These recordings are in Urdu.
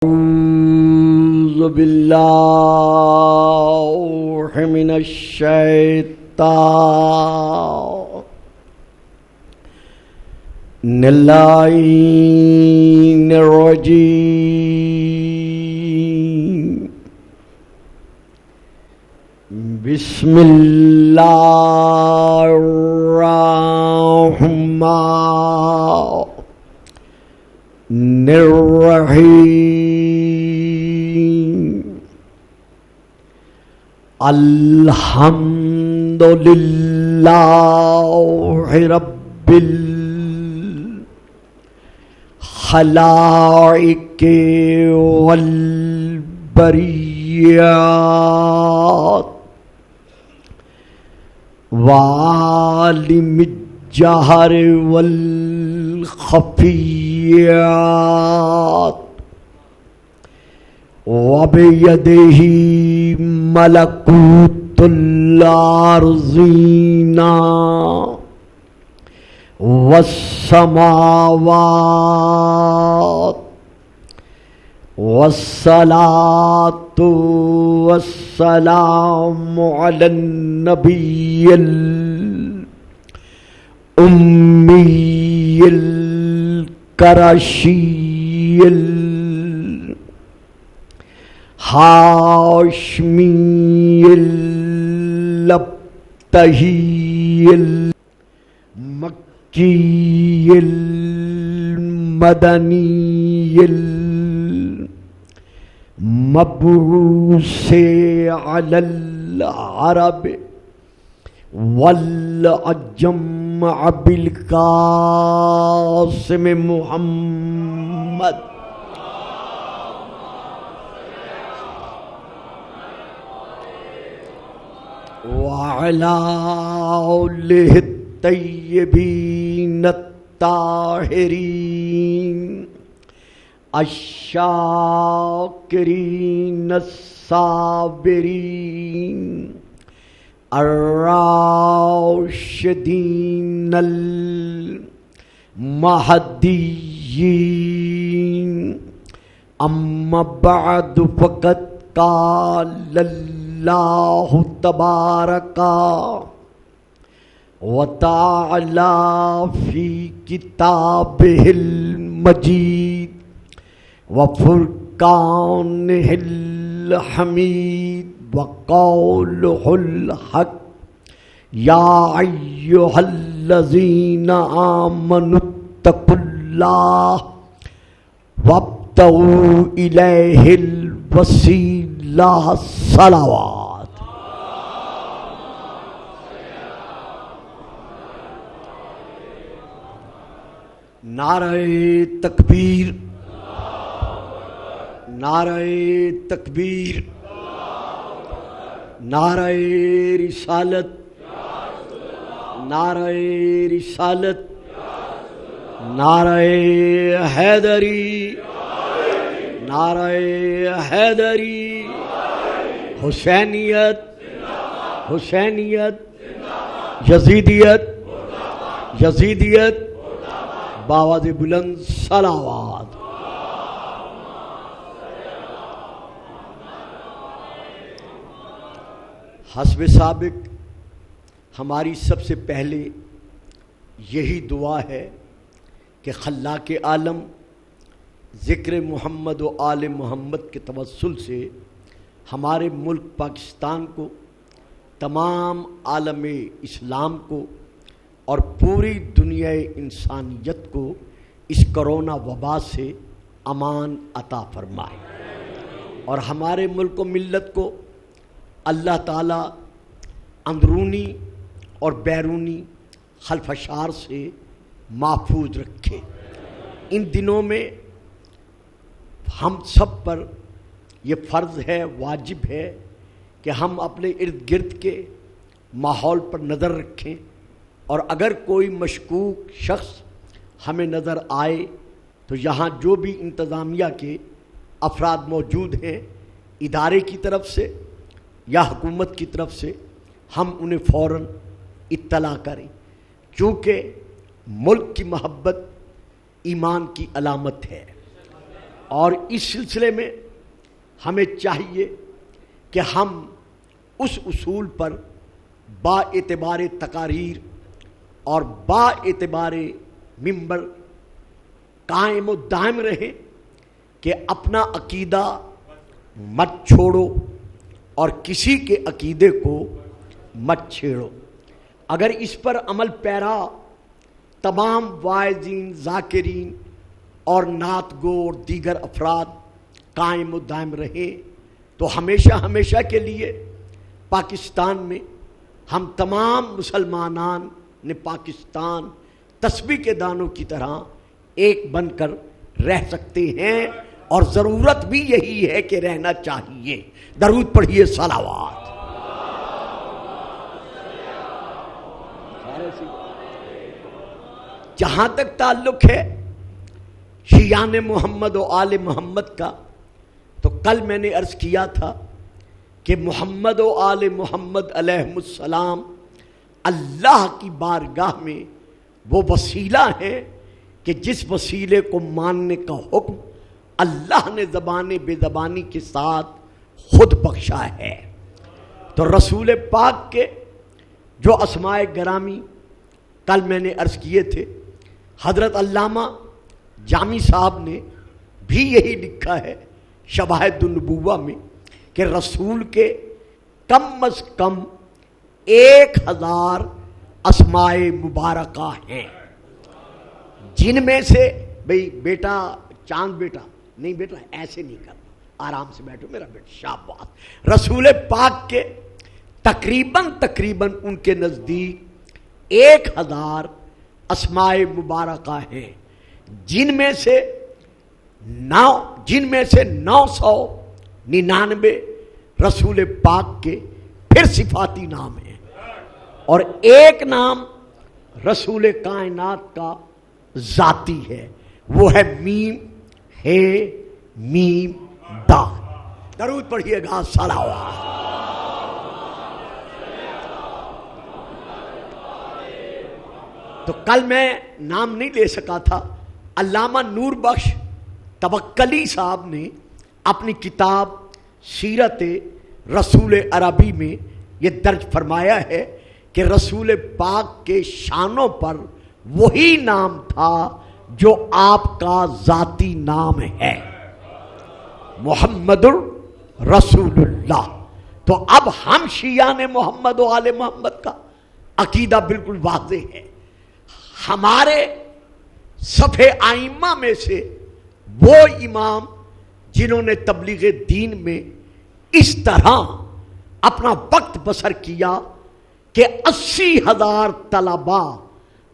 أعوذ بالله من الشيطان اللعين الرجيم بسم الله الرحمن الرحيم الحمد لله رب الخلائق والبريات وعالم الجهر والخفيات وبيده ملكوت الأرضين والسماوات والصلاة والسلام على النبي الأمي القرشي الهاشمي الأبتهي المكي المدني المبعوث على العرب والعجم بالقاسم محمد وعلى آله الطيبين الطاهرين الشاكرين الصابرين الراشدين المهديين أما بعد فقد قال الله تبارك وتعالى في كتابه المجيد وفرقانه الحميد وقوله الحق يا أيها الذين آمنوا اتقوا الله وابتغوا إليه الوسيلة الصلوات نعرہ تکبیر نعرہ تکبیر نعرہ رسالت نعرہ رسالت نعرہ حیدری نعرہ حیدری حسینیت حسینیت یزیدیت یزیدیت باواز بلند صلوات حسب سابق ہماری سب سے پہلے یہی دعا ہے کہ خلاق عالم ذکر محمد و آل محمد کے توسل سے ہمارے ملک پاکستان کو، تمام عالم اسلام کو اور پوری دنیا انسانیت کو اس کرونا وبا سے امان عطا فرمائے، اور ہمارے ملک و ملت کو اللہ تعالیٰ اندرونی اور بیرونی خلفشار سے محفوظ رکھے۔ ان دنوں میں ہم سب پر یہ فرض ہے، واجب ہے کہ ہم اپنے ارد گرد کے ماحول پر نظر رکھیں، اور اگر کوئی مشکوک شخص ہمیں نظر آئے تو یہاں جو بھی انتظامیہ کے افراد موجود ہیں، ادارے کی طرف سے یا حکومت کی طرف سے، ہم انہیں فوراً اطلاع کریں، کیونکہ ملک کی محبت ایمان کی علامت ہے۔ اور اس سلسلے میں ہمیں چاہیے کہ ہم اس اصول پر با اعتبار تقاریر اور با اعتبار منبر قائم و دائم رہیں کہ اپنا عقیدہ مت چھوڑو اور کسی کے عقیدے کو مت چھیڑو۔ اگر اس پر عمل پیرا تمام واعظین، ذاکرین اور نعت گو اور دیگر افراد قائم و دائم رہیں تو ہمیشہ ہمیشہ کے لیے پاکستان میں ہم تمام مسلمانان نے پاکستان تسبیح کے دانوں کی طرح ایک بن کر رہ سکتے ہیں، اور ضرورت بھی یہی ہے کہ رہنا چاہیے۔ درود پڑھیے، صلوات۔ جہاں تک تعلق ہے شیعان محمد و آل محمد کا، تو کل میں نے عرض کیا تھا کہ محمد و آل محمد علیہ السلام اللہ کی بارگاہ میں وہ وسیلہ ہیں کہ جس وسیلے کو ماننے کا حکم اللہ نے زبان بے زبانی کے ساتھ خود بخشا ہے۔ تو رسول پاک کے جو اسماء گرامی کل میں نے عرض کیے تھے، حضرت علامہ جامی صاحب نے بھی یہی لکھا ہے شواہد النبوہ میں کہ رسول کے کم از کم 1000 اسماء مبارکہ ہیں، جن میں سے بھئی بیٹا چاند بیٹا نہیں، بیٹا ایسے نہیں کرنا، آرام سے بیٹھو میرا بیٹا، شاباش۔ رسول پاک کے تقریباً ان کے نزدیک 1000 اسماء مبارکہ ہیں، جن میں سے 999 رسول پاک کے پھر صفاتی نام ہیں، اور ایک نام رسول کائنات کا ذاتی ہے، وہ ہے میم ہے میم دا۔ درود پڑھیے گا، صلوات۔ تو کل میں نام نہیں لے سکا تھا، علامہ نور بخش توکلی صاحب نے اپنی کتاب سیرت رسول عربی میں یہ درج فرمایا ہے کہ رسول پاک کے شانوں پر وہی نام تھا جو آپ کا ذاتی نام ہے، محمد الرسول اللہ۔ تو اب ہم شیعان محمد و آل محمد کا عقیدہ بالکل واضح ہے۔ ہمارے صف ائمہ میں سے وہ امام جنہوں نے تبلیغ دین میں اس طرح اپنا وقت بسر کیا کہ 80,000 طلباء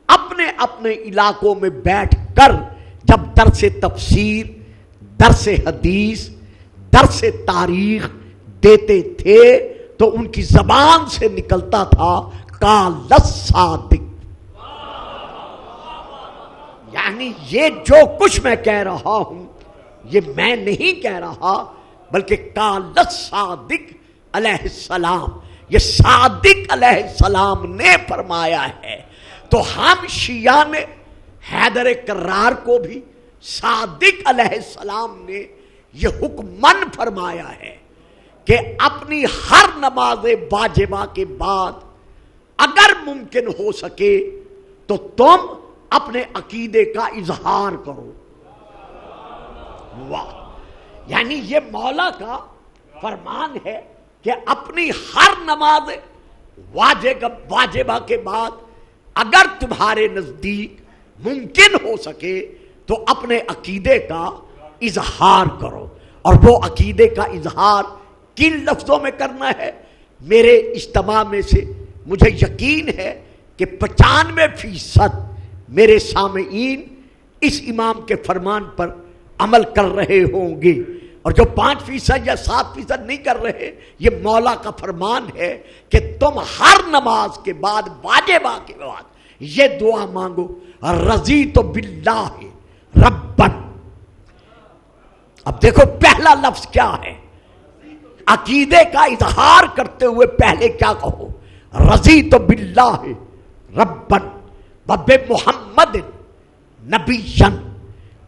اپنے اپنے علاقوں میں بیٹھ کر جب درس تفسیر، درس حدیث، درس تاریخ دیتے تھے تو ان کی زبان سے نکلتا تھا قال الصادق، یعنی یہ جو کچھ میں کہہ رہا ہوں یہ میں نہیں کہہ رہا، بلکہ قال الصادق علیہ السلام، یہ صادق علیہ السلام نے فرمایا ہے۔ تو ہم شیعہ نے حیدر کرار کو بھی صادق علیہ السلام نے یہ حکمن فرمایا ہے کہ اپنی ہر نماز واجبہ کے بعد اگر ممکن ہو سکے تو تم اپنے عقیدے کا اظہار کرو۔ واہ، یعنی یہ مولا کا فرمان ہے کہ اپنی ہر نماز واجبہ کے بعد اگر تمہارے نزدیک ممکن ہو سکے تو اپنے عقیدے کا اظہار کرو۔ اور وہ عقیدے کا اظہار کن لفظوں میں کرنا ہے؟ میرے اجتماع میں سے مجھے یقین ہے کہ 95% میرے سامعین اس امام کے فرمان پر عمل کر رہے ہوں گے، اور جو 5% یا 7% نہیں کر رہے، یہ مولا کا فرمان ہے کہ تم ہر نماز کے بعد واجبہ کے بعد یہ دعا مانگو، رضیت باللہ ربن۔ اب دیکھو پہلا لفظ کیا ہے، عقیدے کا اظہار کرتے ہوئے پہلے کیا کہو، رضیت باللہ ربن وبمحمد نبیًا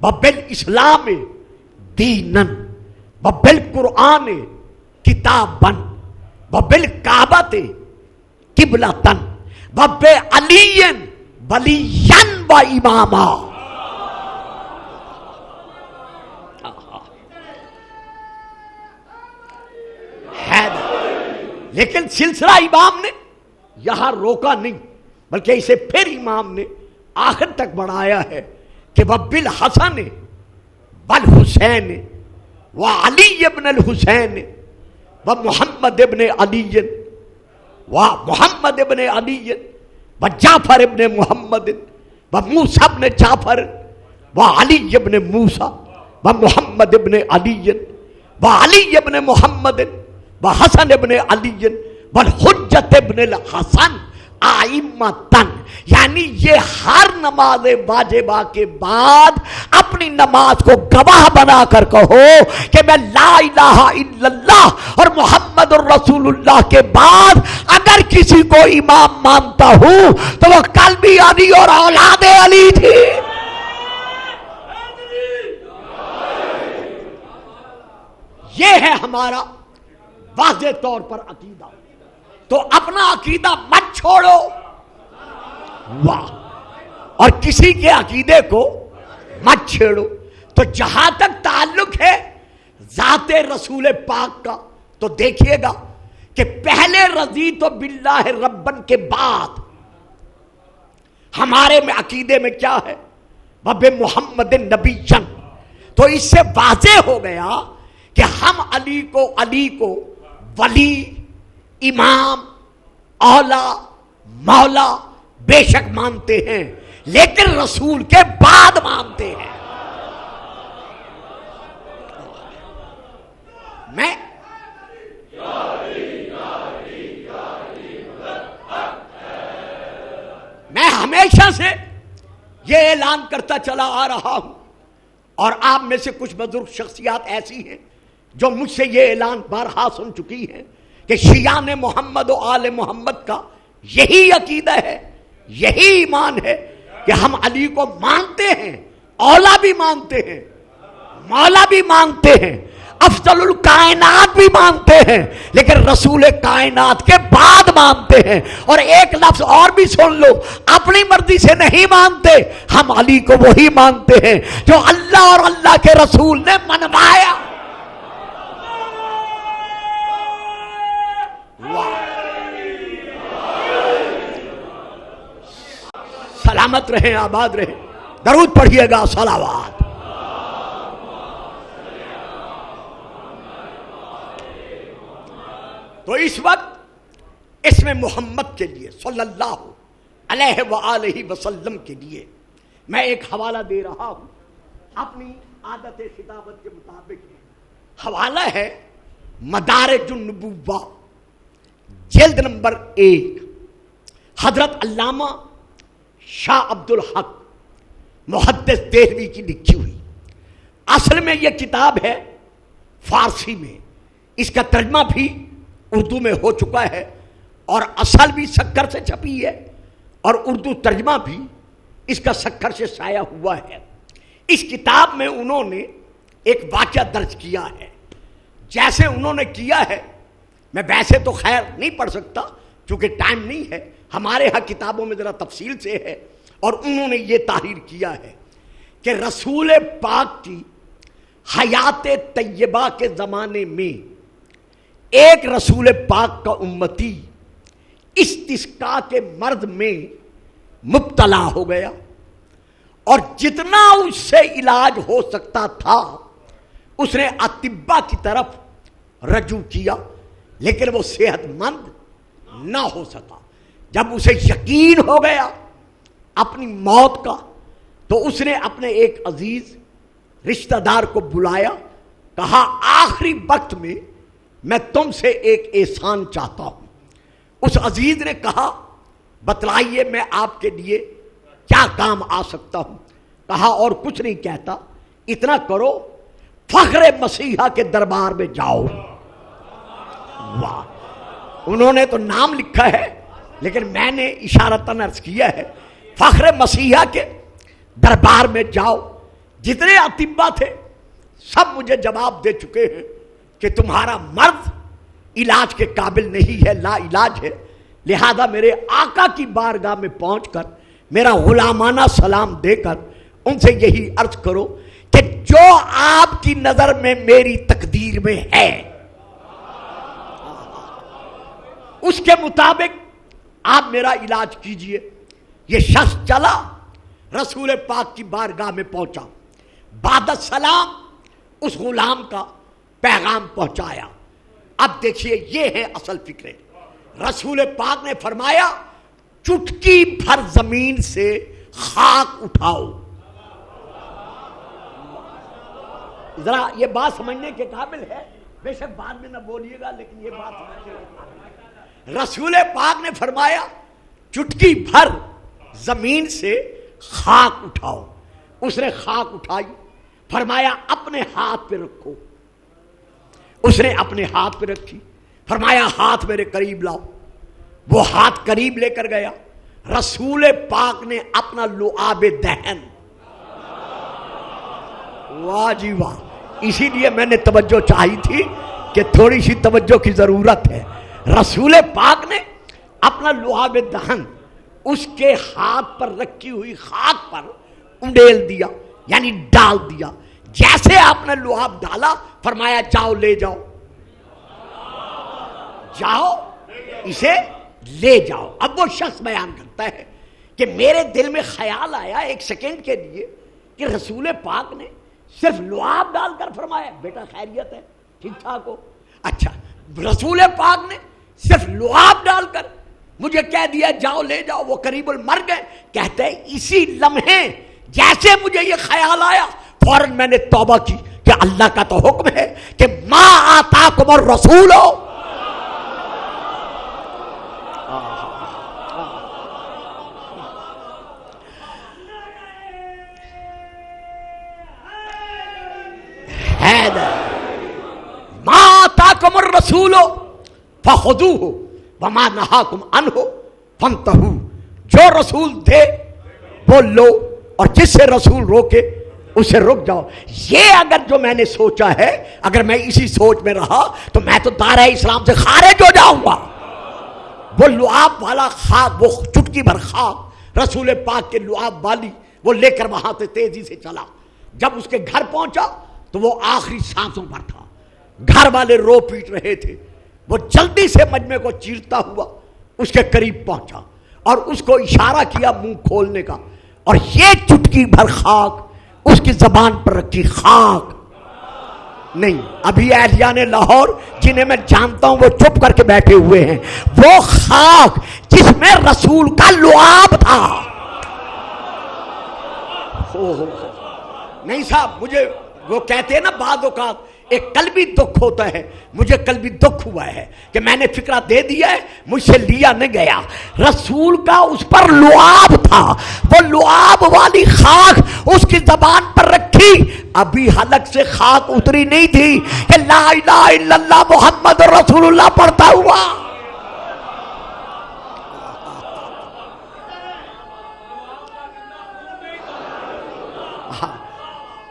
وبالاسلام دینن و بالقرآن کتابن و بالکعبۃ قبلۃ و بعلی ولیًا و اماما. لیکن سلسلہ امام نے یہاں روکا نہیں، بلکہ اسے پھر امام نے آخر تک بڑھایا ہے کہ وبالحسن والحسین وعلی ابن الحسین ومحمد ابن علی ومحمد ابن علی وجعفر ابن محمد وموسیٰ ابن جعفر وعلی ابن موسیٰ ومحمد ابن علی وعلی ابن محمد وحسن ابن علی والحجت ابن الحسن آئمتن. یعنی یہ ہر نماز واجبہ کے بعد اپنی نماز کو گواہ بنا کر کہو کہ میں لا الہ الا اللہ اور محمد الرسول اللہ کے بعد اگر کسی کو امام مانتا ہوں تو وہ قلبی علی اور اولاد علی تھی. یہ ہے ہمارا واضح طور پر عقیدہ. تو اپنا عقیدہ مت چھوڑو، واہ، اور کسی کے عقیدے کو مت چھیڑو. تو جہاں تک تعلق ہے ذات رسول پاک کا، تو دیکھیے گا کہ پہلے رضیت باللہ ربن کے بعد ہمارے میں عقیدے میں کیا ہے؟ وبمحمد نبی جن. تو اس سے واضح ہو گیا کہ ہم علی کو ولی، امام، اولا، مولا بے شک مانتے ہیں، لیکن رسول کے بعد مانتے ہیں. میں ہمیشہ سے یہ اعلان کرتا چلا آ رہا ہوں، اور آپ میں سے کچھ بزرگ شخصیات ایسی ہیں جو مجھ سے یہ اعلان بارہا سن چکی ہیں کہ شیعان محمد و آل محمد کا یہی عقیدہ ہے، یہی ایمان ہے کہ ہم علی کو مانتے ہیں، اولا بھی مانتے ہیں، مولا بھی مانتے ہیں، افضل الکائنات بھی مانتے ہیں، لیکن رسول کائنات کے بعد مانتے ہیں. اور ایک لفظ اور بھی سن لو، اپنی مرضی سے نہیں مانتے، ہم علی کو وہی مانتے ہیں جو اللہ اور اللہ کے رسول نے منوایا. سلامت رہیں، آباد رہیں، درود پڑھیے گا، صلوات. تو اس وقت اس میں محمد کے لیے صلی اللہ علیہ وآلہ وسلم کے لیے میں ایک حوالہ دے رہا ہوں اپنی عادت خطابت کے مطابق. حوالہ ہے مدارج النبوہ، جلد نمبر 1، حضرت علامہ شاہ عبد الحق محدث دہلوی کی لکھی ہوئی. اصل میں یہ کتاب ہے فارسی میں، اس کا ترجمہ بھی اردو میں ہو چکا ہے، اور اصل بھی سکر سے چھپی ہے، اور اردو ترجمہ بھی اس کا سکر سے شائع ہوا ہے. اس کتاب میں انہوں نے ایک واقعہ درج کیا ہے. جیسے انہوں نے کیا ہے، میں ویسے تو خیر نہیں پڑھ سکتا چونکہ ٹائم نہیں ہے، ہمارے ہاں کتابوں میں ذرا تفصیل سے ہے. اور انہوں نے یہ تحریر کیا ہے کہ رسول پاک کی حیات طیبہ کے زمانے میں ایک رسول پاک کا امتی استسقاء کے مرض میں مبتلا ہو گیا، اور جتنا اس سے علاج ہو سکتا تھا اس نے اطباء کی طرف رجوع کیا، لیکن وہ صحت مند نہ ہو سکا. جب اسے یقین ہو گیا اپنی موت کا، تو اس نے اپنے ایک عزیز رشتہ دار کو بلایا، کہا آخری وقت میں تم سے ایک احسان چاہتا ہوں. اس عزیز نے کہا بتلائیے میں آپ کے لیے کیا کام آ سکتا ہوں. کہا اور کچھ نہیں کہتا، اتنا کرو فخر مسیحا کے دربار میں جاؤ. واہ، انہوں نے تو نام لکھا ہے لیکن میں نے اشارتاً عرض کیا ہے فخر مسیحا کے دربار میں جاؤ. جتنے اطباء تھے سب مجھے جواب دے چکے ہیں کہ تمہارا مرد علاج کے قابل نہیں ہے، لا علاج ہے، لہذا میرے آقا کی بارگاہ میں پہنچ کر میرا غلامانہ سلام دے کر ان سے یہی عرض کرو کہ جو آپ کی نظر میں میری تقدیر میں ہے اس کے مطابق آپ میرا علاج کیجئے۔ یہ شخص چلا، رسول پاک کی بارگاہ میں پہنچا، بعد السلام اس غلام کا پیغام پہنچایا۔ اب دیکھیے یہ ہے اصل فکر۔ رسول پاک نے فرمایا چٹکی بھر زمین سے خاک اٹھاؤ۔ ذرا یہ بات سمجھنے کے قابل ہے، بے شک بعد میں نہ بولیے گا لیکن یہ بات سمجھنے کے قابل ہے۔ رسول پاک نے فرمایا چٹکی بھر زمین سے خاک اٹھاؤ۔ اس نے خاک اٹھائی، فرمایا اپنے ہاتھ پہ رکھو۔ اس نے اپنے ہاتھ پہ رکھی، فرمایا ہاتھ میرے قریب لاؤ۔ وہ ہاتھ قریب لے کر گیا، رسول پاک نے اپنا لعاب دہن، واہ جی واہ، اسی لیے میں نے توجہ چاہی تھی کہ تھوڑی سی توجہ کی ضرورت ہے۔ رسول پاک نے اپنا لعاب دہن اس کے ہاتھ پر رکھی ہوئی خاک پر انڈیل دیا، یعنی ڈال دیا۔ جیسے آپ نے لعاب ڈالا، فرمایا جاؤ لے جاؤ، جاؤ اسے لے جاؤ۔ اب وہ شخص بیان کرتا ہے کہ میرے دل میں خیال آیا ایک سیکنڈ کے لیے کہ رسول پاک نے صرف لعاب ڈال کر فرمایا بیٹا خیریت ہے، ٹھیک ٹھاک ہو۔ اچھا، رسول پاک نے صرف لعاب ڈال کر مجھے کہہ دیا جاؤ لے جاؤ، وہ قریب المرگ ہے۔ کہتے ہیں اسی لمحے جیسے مجھے یہ خیال آیا فوراً میں نے توبہ کی کہ اللہ کا تو حکم ہے کہ ما آتاکم الرسول، ما آتاکم الرسول فخذوہ وما نہاکم عنہ فانتہوا۔ جو رسول دے وہ لو اور جس سے رسول روکے اسے رک جاؤ۔ یہ اگر جو میں نے سوچا ہے، اگر میں اسی سوچ میں رہا تو میں تو دائرہ اسلام سے خارج ہو جاؤں گا۔ وہ لعاب والا خاک، وہ چٹکی بھر خاک رسول پاک کے لعاب والی وہ لے کر وہاں سے تیزی سے چلا۔ جب اس کے گھر پہنچا تو وہ آخری سانسوں پر تھا، گھر والے رو پیٹ رہے تھے۔ وہ جلدی سے مجمع کو چیرتا ہوا اس کے قریب پہنچا اور اس کو اشارہ کیا منہ کھولنے کا، اور یہ چٹکی بھر خاک اس کی زبان پر رکھی۔ خاک نہیں، ابھی اہلیان لاہور جنہیں میں جانتا ہوں وہ چپ کر کے بیٹھے ہوئے ہیں، وہ خاک جس میں رسول کا لعاب تھا۔ نہیں صاحب، مجھے وہ کہتے ہیں نا بعض اوقات ایک قلبی دکھ ہوتا ہے، مجھے قلبی دکھ ہوا ہے کہ میں نے فکرہ دے دیا ہے، مجھ سے لیا نہیں گیا۔ رسول کا اس پر لعاب تھا، وہ لعاب والی خاک اس کی زبان پر رکھی، ابھی حلق سے خاک اتری نہیں تھی کہ لا الہ الا اللہ محمد رسول اللہ پڑھتا ہوا۔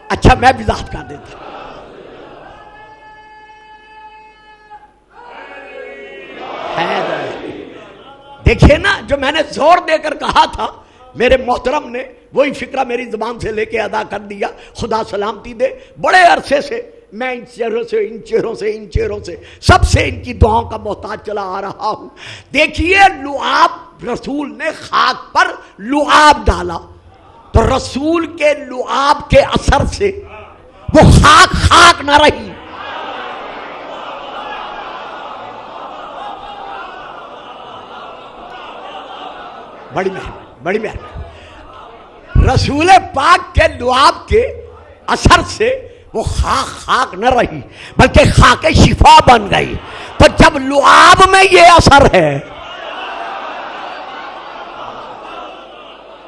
اچھا میں بھی وضاحت کر دیتا ہوں۔ دیکھیے نا، جو میں نے زور دے کر کہا تھا میرے محترم نے وہی فکرہ میری زبان سے لے کے ادا کر دیا۔ خدا سلامتی دے، بڑے عرصے سے میں ان چہروں سے سب سے ان کی دعاؤں کا محتاج چلا آ رہا ہوں۔ دیکھیے لعاب، رسول نے خاک پر لعاب ڈالا تو رسول کے لعاب کے اثر سے وہ خاک نہ رہی۔ بڑی مہربانی، رسول پاک کے لعاب کے اثر سے وہ خاک نہ رہی بلکہ خاک شفا بن گئی۔ تو جب لعاب میں یہ اثر ہے،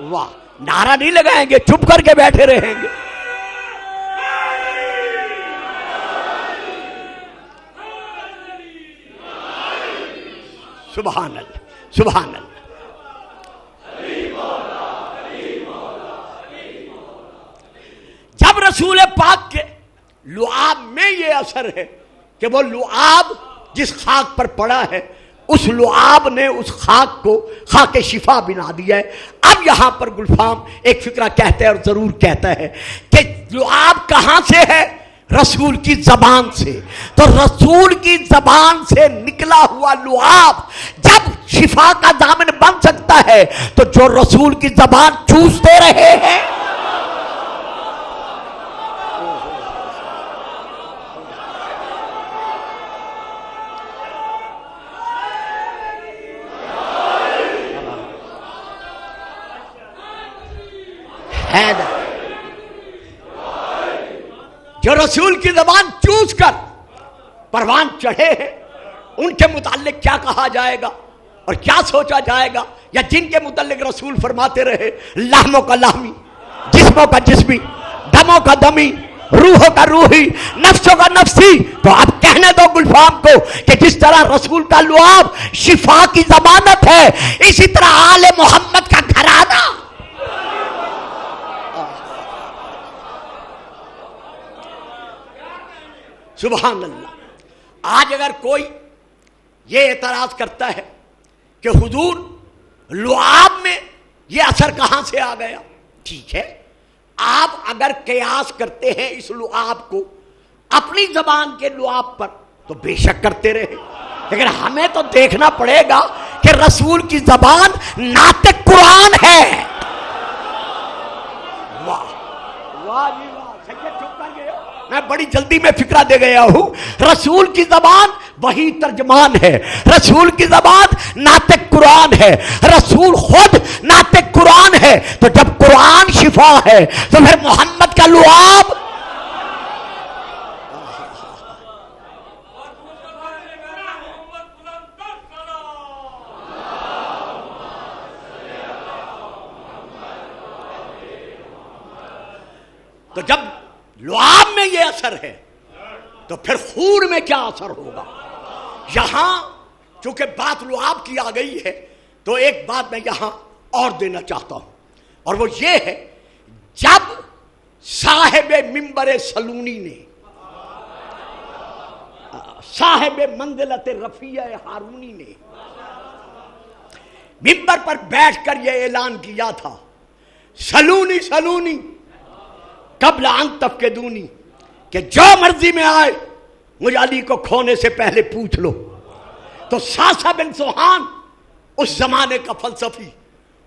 واہ، نعرہ نہیں لگائیں گے، چپ کر کے بیٹھے رہیں گے۔ سبحان اللہ، سبحان اللہ۔ جب رسول پاک کے اثر ہے کہ وہ لعاب جس خاک پر پڑا ہے اس لعاب نے اس خاک کو خاک شفا بنا دیا ہے۔ اب یہاں پر گلفام ایک فکرہ کہتا ہے اور ضرور کہتا ہے کہ لعاب کہاں سے ہے؟ رسول کی زبان سے۔ تو رسول کی زبان سے نکلا ہوا لعاب جب شفا کا ضامن بن سکتا ہے تو جو رسول کی زبان چوستے رہے ہیں جو رسول کی زبان چوس کر پروان چڑھے ہیں ان کے متعلق کیا کہا جائے گا اور کیا سوچا جائے گا؟ یا جن کے متعلق رسول فرماتے رہے لحموں کا لحمی، جسموں کا جسمی، دموں کا دمی، روحوں کا روحی، نفسوں کا نفسی۔ تو اب کہنے دو گلفام کو کہ جس طرح رسول کا لعاب شفا کی ضمانت ہے اسی طرح آل محمد کا گھرانہ سبحان اللہ۔ آج اگر کوئی یہ اعتراض کرتا ہے کہ حضور لعاب میں یہ اثر کہاں سے آ گیا، ٹھیک ہے، آپ اگر قیاس کرتے ہیں اس لعاب کو اپنی زبان کے لعاب پر تو بے شک کرتے رہے، لیکن ہمیں تو دیکھنا پڑے گا کہ رسول کی زبان ناطق قرآن ہے۔ واہ واہ جی واہ، سید چپ کر گئے ہو، میں بڑی جلدی میں فکرہ دے گیا ہوں۔ رسول کی زبان وہی ترجمان ہے، رسول کی زبان ناطق قرآن ہے، رسول خود ناطق قرآن ہے۔ تو جب قرآن شفا ہے تو پھر محمد کا لعاب تو جب لعاب میں یہ اثر ہے تو پھر خور میں کیا اثر ہوگا؟ یہاں چونکہ بات لعاب کی آ گئی ہے تو ایک بات میں یہاں اور دینا چاہتا ہوں، اور وہ یہ ہے جب صاحب منبر سلونی نے صاحب منزلت رفیع ہارونی نے منبر پر بیٹھ کر یہ اعلان کیا تھا سلونی سلونی قبل ان تفقدونی، کہ جو مرضی میں آئے مجھے علی کو کھونے سے پہلے پوچھ لو، تو ساسا بن سوہان اس زمانے کا فلسفی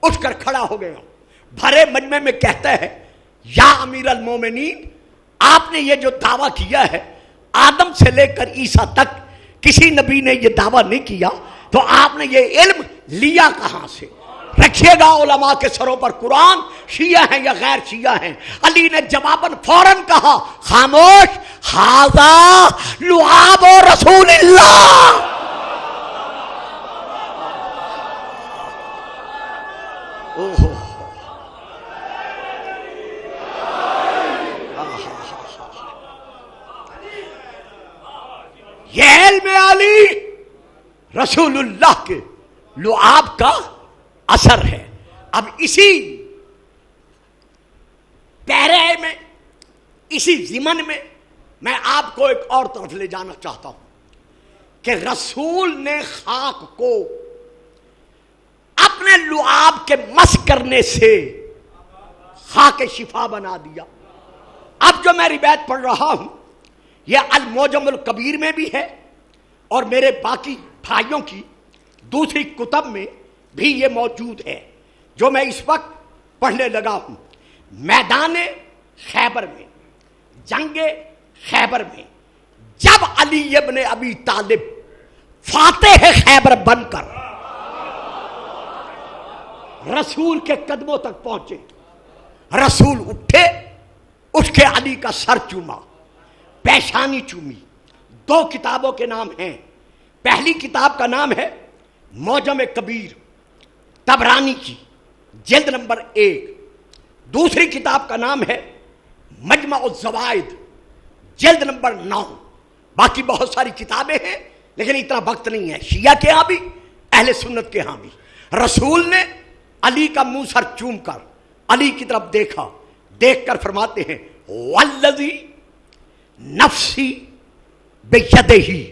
اٹھ کر کھڑا ہو گیا، بھرے مجمع میں کہتا ہے یا امیر المومنین، آپ نے یہ جو دعویٰ کیا ہے آدم سے لے کر عیسیٰ تک کسی نبی نے یہ دعویٰ نہیں کیا، تو آپ نے یہ علم لیا کہاں سے؟ رکھیے گا علماء کے سروں پر قرآن، شیعہ ہیں یا غیر شیعہ ہیں۔ علی نے جواباً فوراً کہا خاموش، ھذا لعاب رسول اللہ۔ یہ علم علی رسول اللہ کے لعاب کا اثر ہے۔ اب اسی پیرے میں، اسی ضمن میں میں آپ کو ایک اور طرف لے جانا چاہتا ہوں کہ رسول نے خاک کو اپنے لعاب کے مس کرنے سے خاک شفا بنا دیا۔ اب جو میں روایت پڑھ رہا ہوں یہ المعجم الکبیر میں بھی ہے اور میرے باقی بھائیوں کی دوسری کتب میں بھی یہ موجود ہے، جو میں اس وقت پڑھنے لگا ہوں۔ میدان خیبر میں، جنگ خیبر میں، جب علی ابن ابی طالب فاتح خیبر بن کر رسول کے قدموں تک پہنچے، رسول اٹھے، اٹھ کے علی کا سر چوما، پیشانی چومی۔ دو کتابوں کے نام ہیں، پہلی کتاب کا نام ہے معجم کبیر طبرانی کی، جلد نمبر 1۔ دوسری کتاب کا نام ہے مجمع الزوائد، جلد نمبر 9۔ باقی بہت ساری کتابیں ہیں لیکن اتنا وقت نہیں ہے، شیعہ کے ہاں بھی اہل سنت کے ہاں بھی۔ رسول نے علی کا منہ سر چوم کر علی کی طرف دیکھا، دیکھ کر فرماتے ہیں والذی نفسی بیدہی،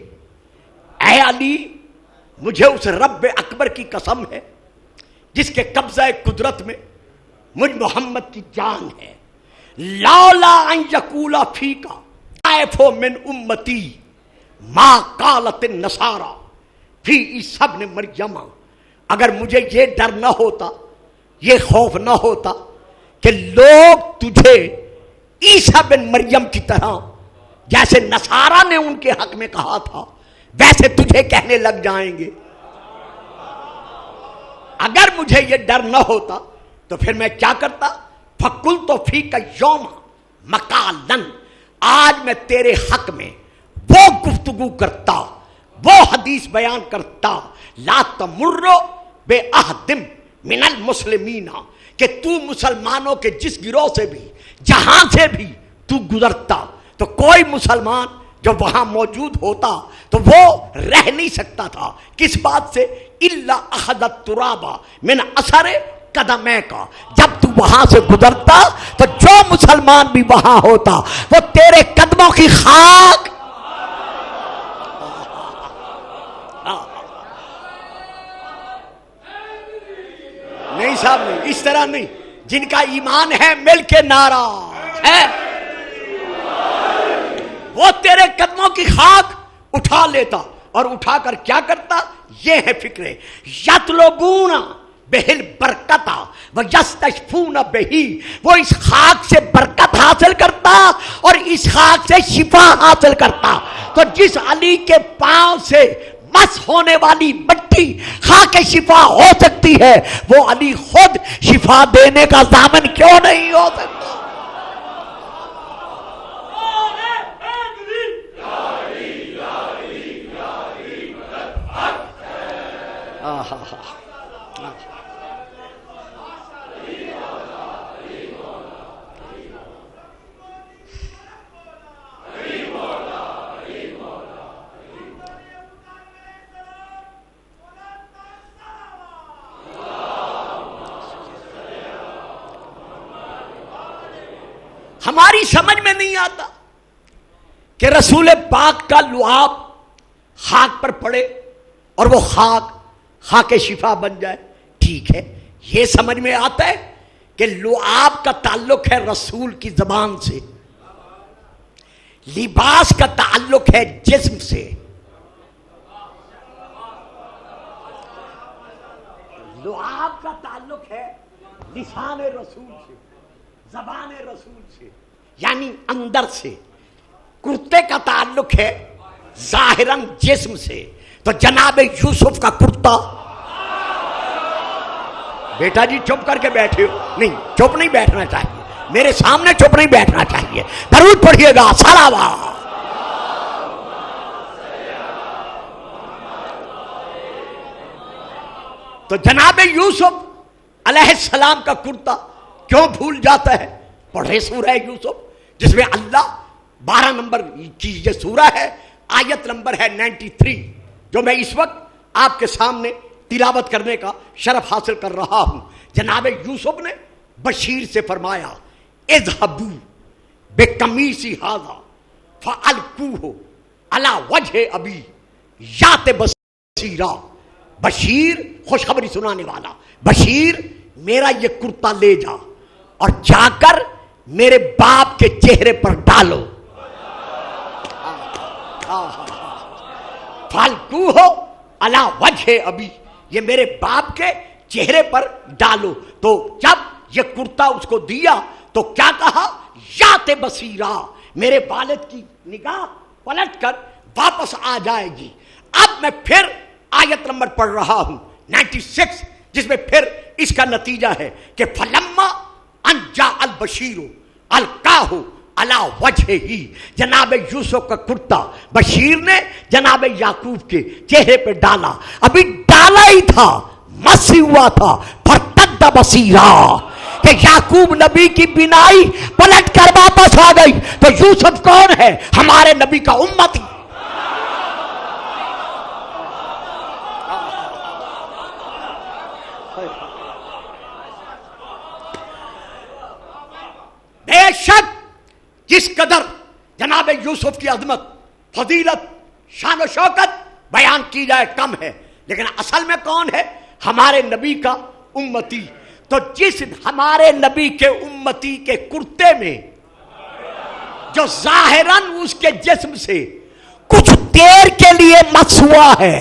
اے علی مجھے اس رب اکبر کی قسم ہے جس کے قبضہ قدرت میں مجھ محمد کی جان ہے، لولا ان یقول فیک طائف من امتی ما قالت النصارى فی عیسی ابن مریم، اگر مجھے یہ ڈر نہ ہوتا، یہ خوف نہ ہوتا کہ لوگ تجھے عیسی بن مریم کی طرح جیسے نصارہ نے ان کے حق میں کہا تھا ویسے تجھے کہنے لگ جائیں گے، اگر مجھے یہ ڈر نہ ہوتا تو پھر میں کیا کرتا؟ فَقُلْتُ فِيكَ يَوْمَ مَقَالًا، آج میں تیرے حق میں وہ گفتگو کرتا، وہ حدیث بیان کرتا، لا تمر بِأَحَدٍ مِنَ الْمُسْلِمِينَ، کہ تو مسلمانوں کے جس گروہ سے بھی جہاں سے بھی تو گزرتا تو کوئی مسلمان جو وہاں موجود ہوتا تو وہ رہ نہیں سکتا تھا، کس بات سے؟ الا اخذ التراب من اثر قدمیک، جب تو وہاں سے گزرتا تو جو مسلمان بھی وہاں ہوتا وہ تیرے قدموں کی خاک نہیں صاحب نہیں، اس طرح نہیں، جن کا ایمان ہے مل کے نعرہ ہے وہ تیرے قدموں کی خاک اٹھا لیتا، اور اٹھا کر کیا کرتا؟ یہ ہے فکرے، یطلبون بہل برکتا ویستشفون بہی، وہ اس خاک سے برکت حاصل کرتا اور اس خاک سے شفا حاصل کرتا۔ تو جس علی کے پاؤں سے مس ہونے والی مٹی خاک شفا ہو سکتی ہے، وہ علی خود شفا دینے کا ضامن کیوں نہیں ہو سکتا؟ ہماری سمجھ میں نہیں آتا کہ رسول پاک کا لعاب خاک پر پڑے اور وہ خاک شفا بن جائے، ٹھیک ہے، یہ سمجھ میں آتا ہے کہ لعاب کا تعلق ہے رسول کی زبان سے، لباس کا تعلق ہے جسم سے، لعاب کا تعلق ہے لسان رسول سے، زبان رسول سے، یعنی اندر سے، کرتے کا تعلق ہے ظاہراً جسم سے۔ تو جناب یوسف کا کرتا، بیٹا جی چپ کر کے بیٹھے ہو، نہیں چپ نہیں بیٹھنا چاہیے، میرے سامنے چپ نہیں بیٹھنا چاہیے، درود پڑھیے گا، صلوات۔ تو جناب یوسف علیہ السلام کا کرتا کیوں بھول جاتا ہے؟ پڑھے سورہ یوسف جس میں اللہ 12 نمبر کی یہ سورہ ہے، آیت نمبر ہے 93، جو میں اس وقت آپ کے سامنے تلاوت کرنے کا شرف حاصل کر رہا ہوں۔ جناب یوسف نے بشیر سے فرمایا اذهبوا بقمیصی ھذا فالقوه علی وجه ابی یات بصیرا، بشیر خوشخبری سنانے والا، بشیر میرا یہ کرتا لے جا اور جا کر میرے باپ کے چہرے پر ڈالو، فالقوہ علی وجہ ابی، یہ میرے باپ کے چہرے پر ڈالو۔ تو جب یہ کرتا اس کو دیا تو کیا کہا؟ یات بصیرا، میرے والد کی نگاہ پلٹ کر واپس آ جائے گی۔ اب میں پھر آیت نمبر پڑھ رہا ہوں 96، جس میں پھر اس کا نتیجہ ہے کہ فلما ان جاء البشیر القاہ علی وجہ ہی، جناب یوسف کا کرتا بشیر نے جناب یعقوب کے چہرے پہ ڈالا، ابھی ڈالا ہی تھا، مس ہوا تھا، فرتد بصیرا، کہ یعقوب نبی کی بینائی پلٹ کر واپس آ گئی۔ تو یوسف کون ہے؟ ہمارے نبی کا امتی۔ بے شک جس قدر جناب یوسف کی عظمت فضیلت شان و شوکت بیان کی جائے کم ہے، لیکن اصل میں کون ہے؟ ہمارے نبی کا امتی۔ تو جس ہمارے نبی کے امتی کے کرتے میں جو ظاہراً اس کے جسم سے کچھ دیر کے لیے مس ہوا ہے،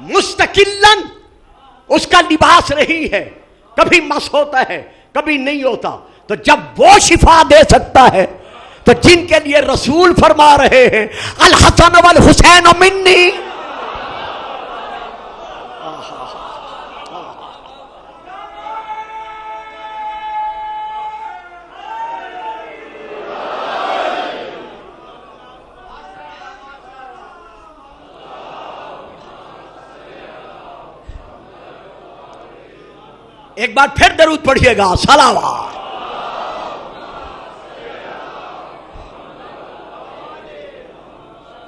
مستقلاً اس کا لباس نہیں ہے، کبھی مس ہوتا ہے کبھی نہیں ہوتا، تو جب وہ شفا دے سکتا ہے تو جن کے لیے رسول فرما رہے ہیں الحسن والحسین منی، ایک بار پھر درود پڑھیے گا، صلوات۔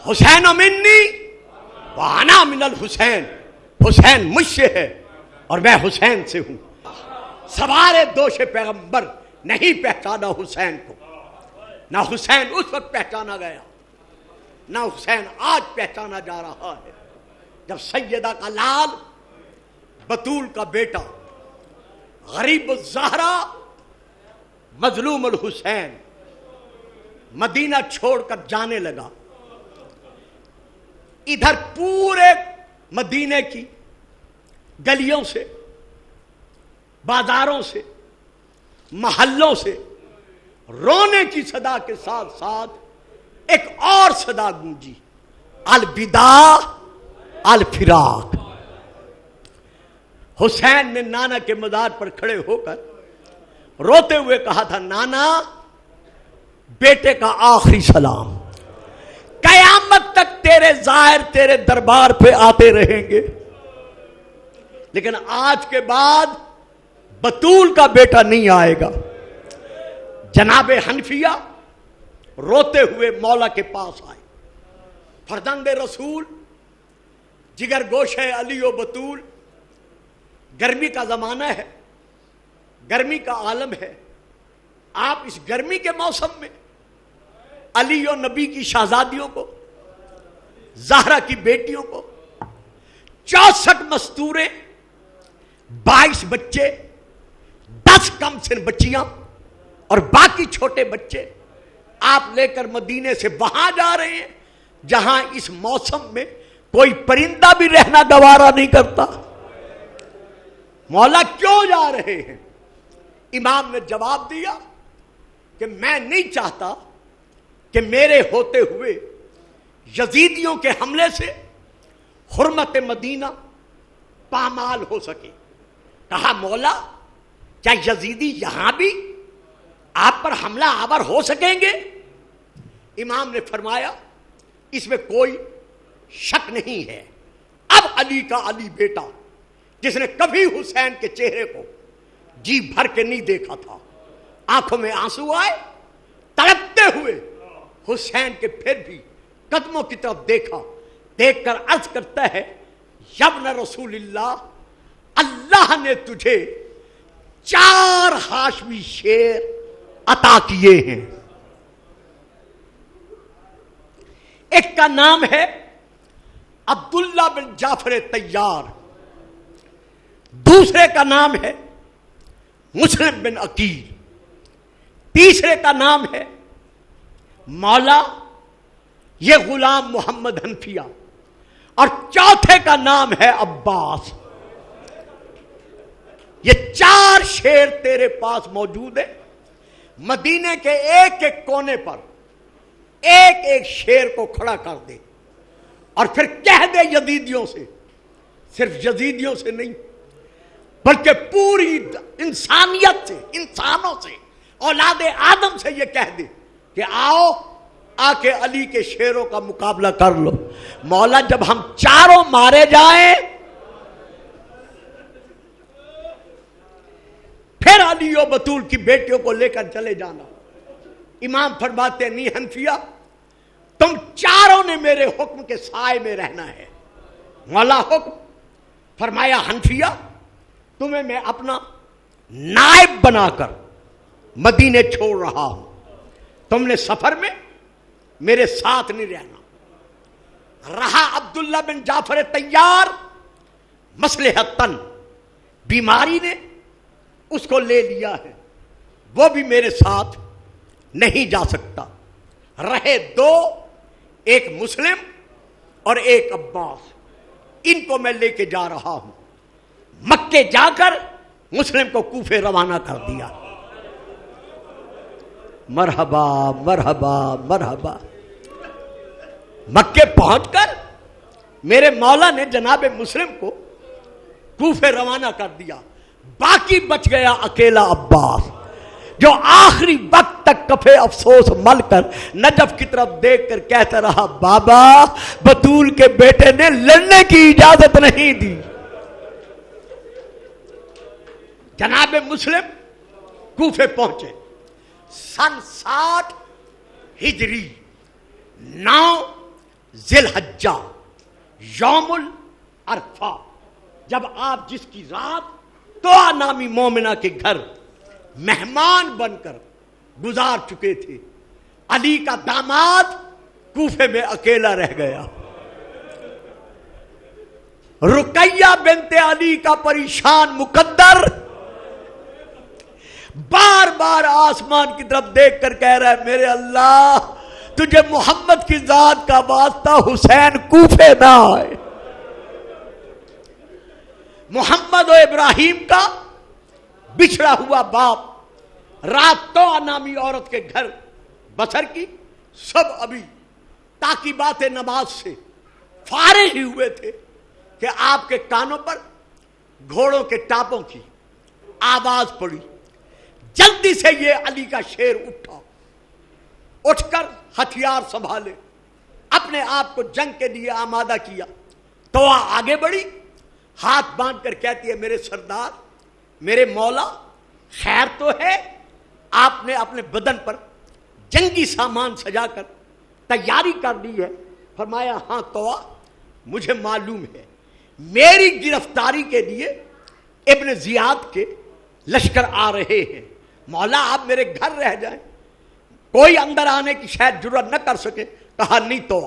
حسین منی وانا من الحسین، حسین مجھ سے ہے اور میں حسین سے ہوں۔ سوارے دوش پیغمبر نہیں پہچانا حسین کو، نہ حسین اس وقت پہچانا گیا، نہ حسین آج پہچانا جا رہا ہے، جب سیدہ کا لال، بطول کا بیٹا، غریب الزہرا، مظلوم الحسین مدینہ چھوڑ کر جانے لگا۔ ادھر پورے مدینے کی گلیوں سے، بازاروں سے، محلوں سے رونے کی صدا کے ساتھ ساتھ ایک اور صدا گونجی، الوداع الفراق۔ حسین نے نانا کے مزار پر کھڑے ہو کر روتے ہوئے کہا تھا، نانا بیٹے کا آخری سلام، قیامت تک تیرے زائر تیرے دربار پہ آتے رہیں گے، لیکن آج کے بعد بطول کا بیٹا نہیں آئے گا۔ جناب حنفیہ روتے ہوئے مولا کے پاس آئے، فرزند رسول، جگر گوشہ علی و بطول، گرمی کا زمانہ ہے، گرمی کا عالم ہے، آپ اس گرمی کے موسم میں علی و نبی کی شہزادیوں کو، زہرا کی بیٹیوں کو، 64 مستوریں، 22 بچے، 10 کم سن بچیاں اور باقی چھوٹے بچے آپ لے کر مدینے سے وہاں جا رہے ہیں جہاں اس موسم میں کوئی پرندہ بھی رہنا گوارا نہیں کرتا۔ مولا کیوں جا رہے ہیں؟ امام نے جواب دیا کہ میں نہیں چاہتا کہ میرے ہوتے ہوئے یزیدیوں کے حملے سے حرمت مدینہ پامال ہو سکے۔ کہا مولا کیا یزیدی یہاں بھی آپ پر حملہ آور ہو سکیں گے؟ امام نے فرمایا اس میں کوئی شک نہیں ہے۔ اب علی کا علی بیٹا، جس نے کبھی حسین کے چہرے کو جی بھر کے نہیں دیکھا تھا، آنکھوں میں آنسو آئے، تڑپتے ہوئے حسین کے پھر بھی قدموں کی طرف دیکھا، دیکھ کر عرض کرتا ہے، یابن رسول اللہ، اللہ نے تجھے 4 ہاشمی شیر عطا کیے ہیں۔ ایک کا نام ہے عبداللہ بن جعفر طیار، دوسرے کا نام ہے مسلم بن عقیل، تیسرے کا نام ہے مولا یہ غلام محمد حنفیہ، اور چوتھے کا نام ہے عباس۔ یہ 4 شیر تیرے پاس موجود ہیں، مدینے کے ایک ایک کونے پر ایک ایک شیر کو کھڑا کر دے اور پھر کہہ دے یزیدیوں سے، صرف یزیدیوں سے نہیں بلکہ پوری انسانیت سے، انسانوں سے، اولاد آدم سے یہ کہہ دے کہ آؤ آ کے علی کے شیروں کا مقابلہ کر لو۔ مولا جب ہم چاروں مارے جائیں پھر علی و بطول کی بیٹیوں کو لے کر چلے جانا۔ امام فرماتے نہیں حنفیہ، تم چاروں نے میرے حکم کے سائے میں رہنا ہے۔ مولا حکم فرمایا، حنفیہ تمہیں میں اپنا نائب بنا کر مدینے چھوڑ رہا ہوں، تم نے سفر میں میرے ساتھ نہیں رہنا۔ رہا عبداللہ بن جعفر طیار مصلحتاً، بیماری نے اس کو لے لیا ہے، وہ بھی میرے ساتھ نہیں جا سکتا۔ رہے دو، ایک مسلم اور ایک عباس، ان کو میں لے کے جا رہا ہوں۔ مکے جا کر مسلم کو کوفے روانہ کر دیا۔ مرحبا مرحبا مرحبا۔ مکے پہنچ کر میرے مولا نے جناب مسلم کو کوفے روانہ کر دیا، باقی بچ گیا اکیلا عباس، جو آخری وقت تک کفے افسوس مل کر نجف کی طرف دیکھ کر کہتا رہا، بابا بطول کے بیٹے نے لڑنے کی اجازت نہیں دی۔ جناب مسلم کوفے پہنچے، سن 60 ہجری 9 ذی الحجہ یوم العرفہ، جب آپ جس کی رات طوع نامی مومنہ کے گھر مہمان بن کر گزار چکے تھے، علی کا داماد کوفے میں اکیلا رہ گیا۔ رقیہ بنت علی کا پریشان مقدر بار بار آسمان کی طرف دیکھ کر کہہ رہا ہے، میرے اللہ تجھے محمد کی ذات کا واسطہ حسین کوفے نہ آئے۔ محمد و ابراہیم کا بچھڑا ہوا باپ رات تو نامی عورت کے گھر بسر کی، سب ابھی تاکیبات نماز سے فارغ ہی ہوئے تھے کہ آپ کے کانوں پر گھوڑوں کے ٹاپوں کی آواز پڑی۔ جلدی سے یہ علی کا شیر اٹھا، اٹھ کر ہتھیار سنبھالے، اپنے آپ کو جنگ کے لیے آمادہ کیا۔ تو آگے بڑھی، ہاتھ باندھ کر کہتی ہے، میرے سردار، میرے مولا، خیر تو ہے؟ آپ نے اپنے بدن پر جنگی سامان سجا کر تیاری کر دی ہے؟ فرمایا، ہاں تو مجھے معلوم ہے، میری گرفتاری کے لیے ابن زیاد کے لشکر آ رہے ہیں، مولا آپ میرے گھر رہ جائیں، کوئی اندر آنے کی شاید جرات نہ کر سکے۔ کہا نہیں تو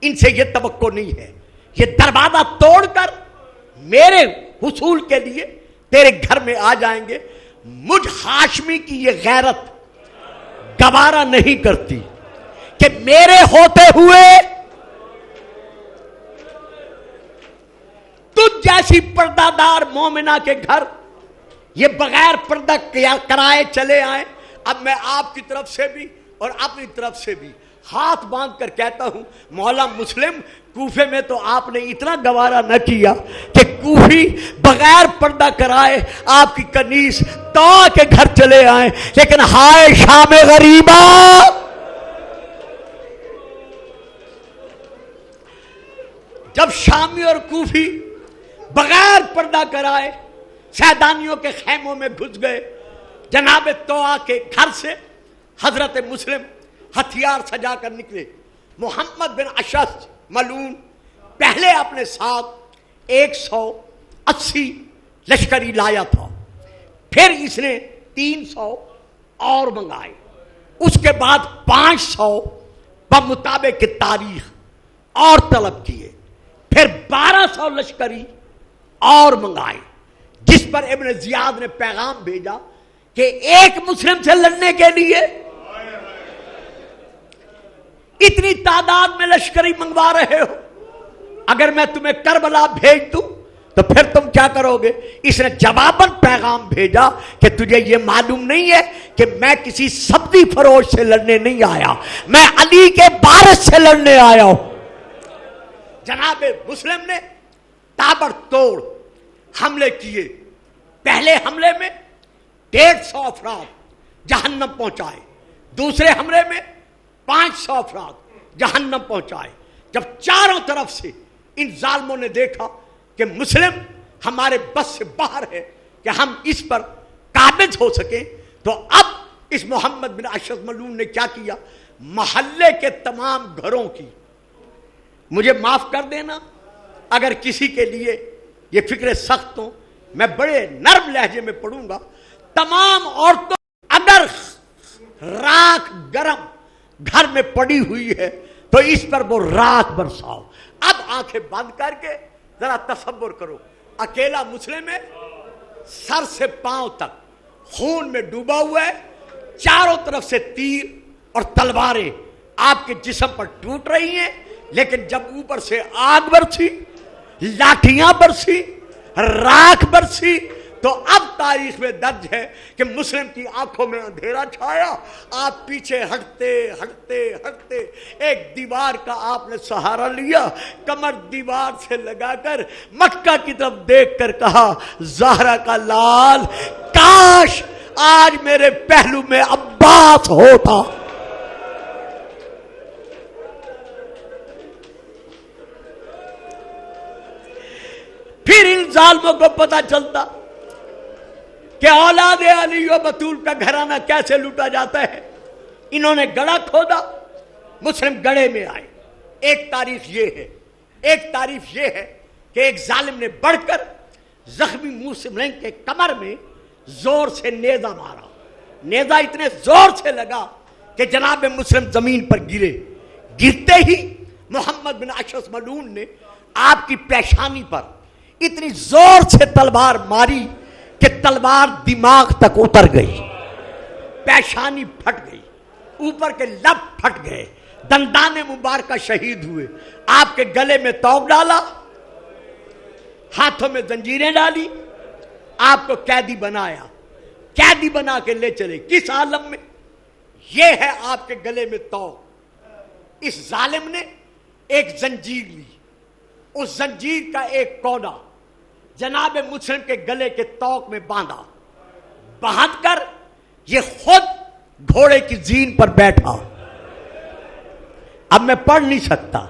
ان سے یہ توقع نہیں ہے، یہ دروازہ توڑ کر میرے حصول کے لیے تیرے گھر میں آ جائیں گے۔ مجھ ہاشمی کی یہ غیرت گوارا نہیں کرتی کہ میرے ہوتے ہوئے تجھ جیسی پردہ دار مومنہ کے گھر یہ بغیر پردہ کرائے چلے آئیں۔ اب میں آپ کی طرف سے بھی اور اپنی طرف سے بھی ہاتھ باندھ کر کہتا ہوں، مولا مسلم، کوفے میں تو آپ نے اتنا گوارا نہ کیا کہ کوفی بغیر پردہ کرائے آپ کی کنیز تو کے گھر چلے آئیں، لیکن ہائے شام غریبہ، جب شامی اور کوفی بغیر پردہ کرائے سیدانیوں کے خیموں میں گھس گئے، جناب طوع کے گھر سے حضرت مسلم ہتھیار سجا کر نکلے۔ محمد بن اشعث ملعون پہلے اپنے ساتھ 180 لشکری لایا تھا، پھر اس نے 300 اور منگائے، اس کے بعد 500 بمطابق تاریخ اور طلب کیے، پھر 1200 لشکری اور منگائے، جس پر ابن زیاد نے پیغام بھیجا کہ ایک مسلم سے لڑنے کے لیے اتنی تعداد میں لشکری منگوا رہے ہو، اگر میں تمہیں کربلا بھیج دوں تو پھر تم کیا کرو گے؟ اس نے جواباً پیغام بھیجا کہ تجھے یہ معلوم نہیں ہے کہ میں کسی سبزی فروش سے لڑنے نہیں آیا، میں علی کے وارث سے لڑنے آیا ہوں۔ جناب مسلم نے تابڑ توڑ حملے کیے، پہلے حملے میں 150 افراد جہنم پہنچائے، دوسرے حملے میں 500 افراد جہنم پہنچائے۔ جب چاروں طرف سے ان ظالموں نے دیکھا کہ مسلم ہمارے بس سے باہر ہے کہ ہم اس پر قابض ہو سکیں، تو اب اس محمد بن اشعث ملعون نے کیا کیا؟ محلے کے تمام گھروں کی، مجھے معاف کر دینا اگر کسی کے لیے یہ فکر سخت ہوں، میں بڑے نرم لہجے میں پڑھوں گا، تمام عورتوں اگر راکھ گرم گھر میں پڑی ہوئی ہے تو اس پر وہ راکھ برساؤ۔ اب آنکھیں بند کر کے ذرا تصور کرو، اکیلا مسلم ہے، سر سے پاؤں تک خون میں ڈوبا ہوا ہے، چاروں طرف سے تیر اور تلواریں آپ کے جسم پر ٹوٹ رہی ہیں، لیکن جب اوپر سے آگ برسی، لاٹھیاں برسی، راکھ برسی، تو اب تاریخ میں درج ہے کہ مسلم کی آنکھوں میں اندھیرا چھایا، آپ پیچھے ہٹتے ہٹتے ہٹتے ایک دیوار کا آپ نے سہارا لیا، کمر دیوار سے لگا کر مکہ کی طرف دیکھ کر کہا، زہرا کا لال کاش آج میرے پہلو میں عباس ہوتا۔ پھر ان ظالموں کو پتا چلتا کہ اولاد علی و بطول کا گھرانہ کیسے لوٹا جاتا ہے۔ انہوں نے گڑھا کھودا، مسلم گڑھے میں آئے۔ ایک تعریف یہ ہے کہ ایک ظالم نے بڑھ کر زخمی مسلم کے کمر میں زور سے نیزہ مارا، نیزہ اتنے زور سے لگا کہ جناب مسلم زمین پر گرے۔ گرتے ہی محمد بن اشعث ملعون نے آپ کی پیشانی پر اتنی زور سے تلوار ماری کہ تلوار دماغ تک اتر گئی، پیشانی پھٹ گئی، اوپر کے لب پھٹ گئے، دندان مبارکہ شہید ہوئے۔ آپ کے گلے میں توق ڈالا، ہاتھوں میں زنجیریں ڈالی، آپ کو قیدی بنایا، قیدی بنا کے لے چلے۔ کس عالم میں؟ یہ ہے آپ کے گلے میں توق۔ اس ظالم نے ایک زنجیر لی، اس زنجیر کا ایک کونا جناب مسلم کے گلے کے توق میں باندھ کر یہ خود گھوڑے کی زین پر بیٹھا۔ اب میں پڑھ نہیں سکتا،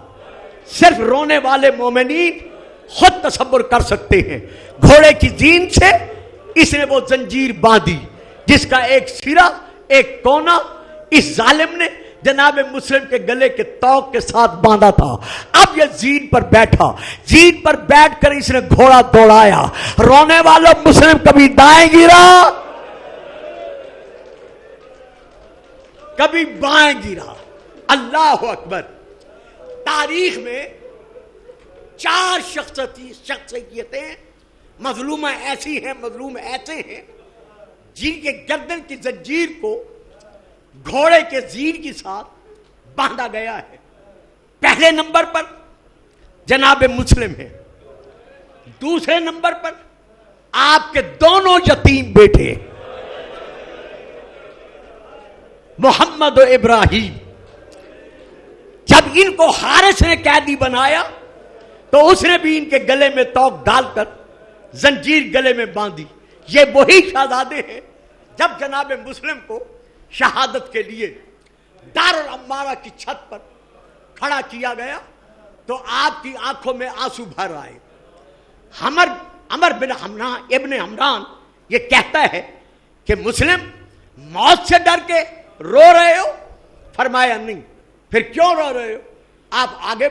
صرف رونے والے مومنین خود تصور کر سکتے ہیں۔ گھوڑے کی زین سے اس نے وہ زنجیر باندھی جس کا ایک سرا ایک کونا اس ظالم نے جناب مسلم کے گلے کے توق کے ساتھ باندھا تھا۔ اب یہ زین پر بیٹھا، زین پر بیٹھ کر اس نے گھوڑا دوڑایا۔ رونے والوں، مسلم کبھی دائیں گرا، کبھی بائیں گرا۔ اللہ اکبر۔ تاریخ میں 4 شخصیتیں مظلومہ ایسی ہیں، مظلوم ایسے ہیں جن کے گردن کی زنجیر کو گھوڑے کے زین کے ساتھ باندھا گیا ہے۔ پہلے نمبر پر جناب مسلم ہے، دوسرے نمبر پر آپ کے دونوں یتیم بیٹے محمد و ابراہیم۔ جب ان کو حارث نے قیدی بنایا تو اس نے بھی ان کے گلے میں توق ڈال کر زنجیر گلے میں باندھی۔ یہ وہی شہزادے ہیں جب جناب مسلم کو شہادت کے لیے دار العمارہ کی چھت پر کھڑا کیا گیا تو آپ کی آنکھوں میں آنسو بھر آئے۔ عمر بن ابن عمران یہ کہتا ہے کہ مسلم موت سے ڈر کے رو رہے ہو؟ فرمایا نہیں۔ پھر کیوں رو رہے ہو؟ آپ آگے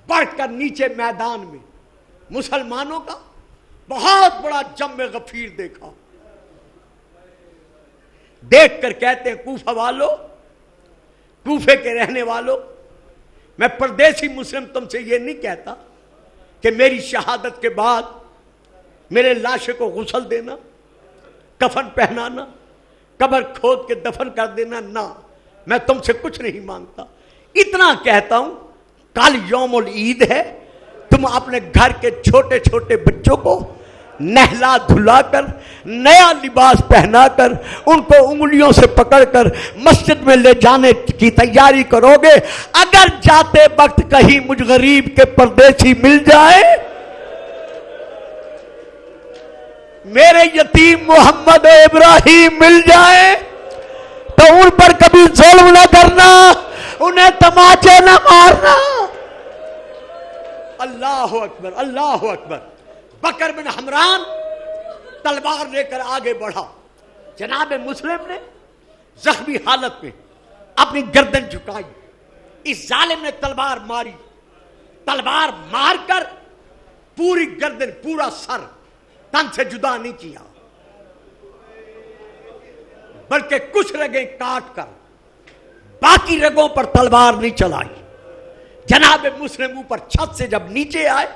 بڑھ کر نیچے میدان میں مسلمانوں کا بہت بڑا جم غفیر دیکھا، دیکھ کر کہتے ہیں کوفہ والوں، کوفے کے رہنے والوں، میں پردیسی مسلم تم سے یہ نہیں کہتا کہ میری شہادت کے بعد میرے لاشے کو غسل دینا، کفن پہنانا، قبر کھود کے دفن کر دینا، نہ، میں تم سے کچھ نہیں مانگتا۔ اتنا کہتا ہوں کل یوم العید ہے، تم اپنے گھر کے چھوٹے چھوٹے بچوں کو نہلا دھلا کر نیا لباس پہنا کر ان کو انگلیوں سے پکڑ کر مسجد میں لے جانے کی تیاری کرو گے۔ اگر جاتے وقت کہیں مجھ غریب کے پردیسی مل جائے، میرے یتیم محمد ابراہیم مل جائے، تو ان پر کبھی ظلم نہ کرنا، انہیں تماچے نہ مارنا۔ اللہ اکبر، اللہ اکبر۔ بکر بن حمران تلوار لے کر آگے بڑھا، جناب مسلم نے زخمی حالت میں اپنی گردن جھکائی، اس ظالم نے تلوار ماری، تلوار مار کر پوری گردن پورا سر تن سے جدا نہیں کیا، بلکہ کچھ رگیں کاٹ کر باقی رگوں پر تلوار نہیں چلائی۔ جناب مسلم اوپر چھت سے جب نیچے آئے،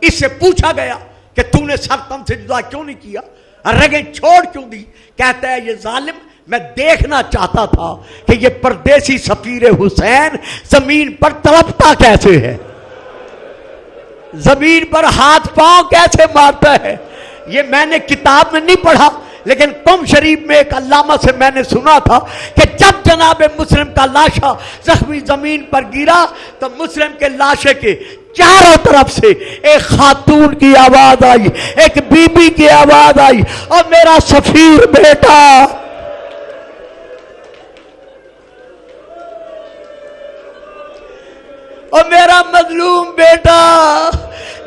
اس سے پوچھا گیا کہ تو نے سر تن سے جدا کیوں نہیں کیا، رگیں چھوڑ کیوں دی؟ کہتا ہے یہ ظالم، میں دیکھنا چاہتا تھا کہ یہ پردیسی سفیر حسین زمین پر تڑپتا کیسے ہے، زمین پر ہاتھ پاؤں کیسے مارتا ہے۔ یہ میں نے کتاب میں نہیں پڑھا، لیکن قم شریف میں ایک علامہ سے میں نے سنا تھا کہ جب جناب مسلم کا لاشا زخمی زمین پر گرا تو مسلم کے لاشے کے چاروں طرف سے ایک خاتون کی آواز آئی، ایک بی بی کی آواز آئی، اور میرا سفیر بیٹا، اور میرا مظلوم بیٹا،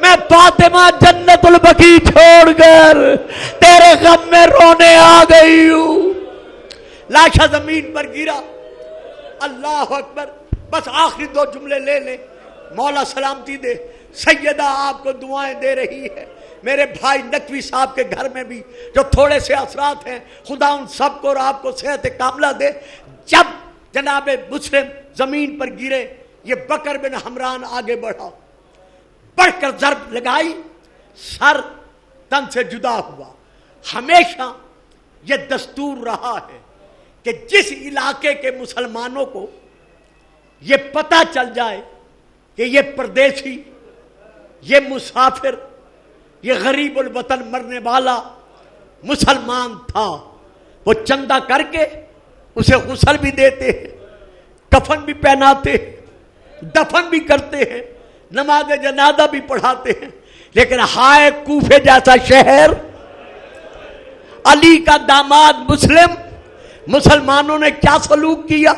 میں فاطمہ جنت البقیع چھوڑ کر تیرے غم میں رونے آ گئی ہوں۔ لاشا زمین پر گرا، اللہ اکبر۔ بس آخری دو جملے لے لیں، مولا سلامتی دے۔ سیدہ آپ کو دعائیں دے رہی ہے، میرے بھائی نقوی صاحب کے گھر میں بھی جو تھوڑے سے اثرات ہیں، خدا ان سب کو اور آپ کو صحت کاملہ دے۔ جب جناب مسلم زمین پر گرے، یہ بکر بن حمران آگے بڑھا، بڑھ کر ضرب لگائی، سر تن سے جدا ہوا۔ ہمیشہ یہ دستور رہا ہے کہ جس علاقے کے مسلمانوں کو یہ پتہ چل جائے کہ یہ پردیسی، یہ مسافر، یہ غریب الوطن مرنے والا مسلمان تھا، وہ چندہ کر کے اسے غسل بھی دیتے ہیں، کفن بھی پہناتے ہیں، دفن بھی کرتے ہیں، نماز جنازہ بھی پڑھاتے ہیں۔ لیکن ہائے کوفے جیسا شہر، علی کا داماد مسلم، مسلمانوں نے کیا سلوک کیا؟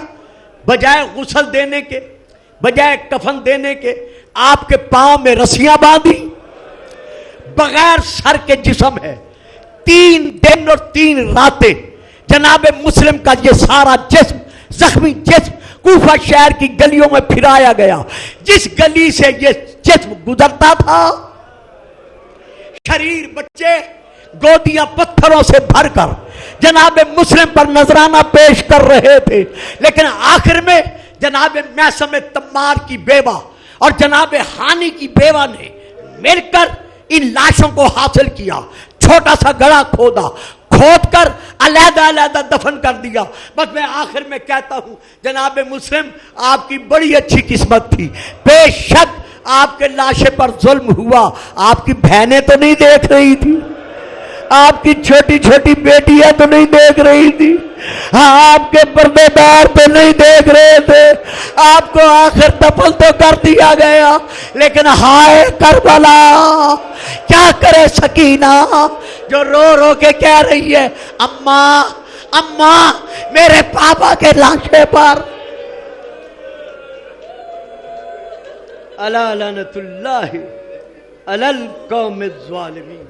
بجائے غسل دینے کے، بجائے کفن دینے کے، آپ کے پاؤں میں رسیاں باندھی، بغیر سر کے جسم ہے۔ 3 دن اور 3 راتیں جناب مسلم کا یہ سارا جسم، زخمی جسم، کوفہ شہر کی گلیوں میں پھرایا گیا۔ جس گلی سے یہ جسم گزرتا تھا، شریر بچے گودیاں پتھروں سے بھر کر جناب مسلم پر نذرانہ پیش کر رہے تھے۔ لیکن آخر میں جناب میثم تمار کی بیوہ اور جناب ہانی کی بیوہ نے مل کر ان لاشوں کو حاصل کیا، چھوٹا سا گڑھا کھودا، کھود کر علیحدہ علیحدہ دفن کر دیا۔ بس میں آخر میں کہتا ہوں جناب مسلم، آپ کی بڑی اچھی قسمت تھی، بے شک آپ کے لاشے پر ظلم ہوا، آپ کی بہنیں تو نہیں دیکھ رہی تھی، آپ کی چھوٹی چھوٹی بیٹیاں تو نہیں دیکھ رہی تھی، آپ کے پردے دار تو نہیں دیکھ رہے تھے، آپ کو آخر دفن تو کر دیا گیا۔ لیکن ہائے کربلا، کیا کرے سکینہ جو رو رو کے کہہ رہی ہے، اماں اماں میرے پاپا کے لاشے پر الا لعنت اللہ علی القوم الظالمین۔